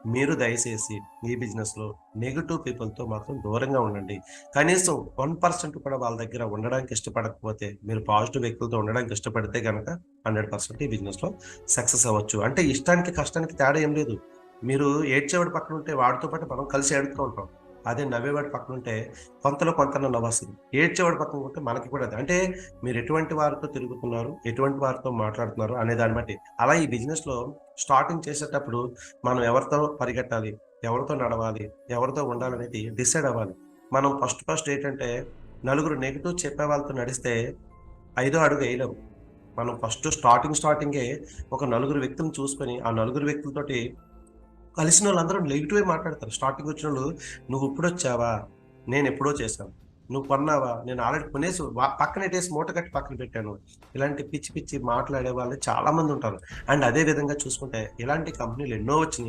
మీరు దయచేసి ఈ బిజినెస్‌లో నెగెటివ్ పీపుల్‌తో మాత్రం దూరంగా ఉండండి. కనీసం 1% కూడా వాళ్ళ దగ్గర ఉండడానికి ఇష్టపడకపోతే, మీరు పాజిటివ్ వ్యక్తులతో ఉండడానికి ఇష్టపడితే గనక 100% ఈ బిజినెస్‌లో సక్సెస్ అవ్వచ్చు. అంటే ఇష్టానికి, కష్టానికి తేడా ఏం లేదు. మీరు ఏడ్చేవాడు పక్కనుంటే వాడితో పాటు మనం కలిసి ఏడుస్తూ ఉంటాం. అదే నవ్వేవాడు పక్కనుంటే కొంతలో కొంతన్నా నవ్వొస్తది. ఏడ్చేవాడు పక్కన ఉంటే మనకి కూడా అదే. అంటే మీరు ఎటువంటి వారితో తిరుగుతున్నారు, ఎటువంటి వారితో మాట్లాడుతున్నారు అనే దాన్ని బట్టి. అలా ఈ బిజినెస్‌లో స్టార్టింగ్ చేసేటప్పుడు మనం ఎవరితో పరిగెట్టాలి, ఎవరితో నడవాలి, ఎవరితో ఉండాలనేది డిసైడ్ అవ్వాలి. మనం ఫస్ట్ ఏంటంటే నలుగురు నెగెటివ్ చెప్పే వాళ్ళతో నడిస్తే ఐదో అడుగు ఎయలేము. మనం స్టార్టింగే ఒక నలుగురు వ్యక్తులను చూసుకొని, ఆ నలుగురు వ్యక్తులతోటి కలిసినోళ్ళందరూ నెగెటివే మాట్లాడతారు. స్టార్టింగ్ వచ్చినోళ్ళు "నువ్విప్పుడొచ్చావా? నేనెప్పుడో చేశాను. నువ్వు కొన్నావా? నేను ఆల్రెడీ కొనేసి పక్కనెట్టేసి మూట కట్టి పక్కన పెట్టాను." ఇలాంటి పిచ్చి పిచ్చి మాట్లాడే వాళ్ళు చాలా మందుంటారు. అండ్ అదే విధంగా చూసుకుంటే ఇలాంటి కంపెనీలు ఎన్నో వచ్చినియి.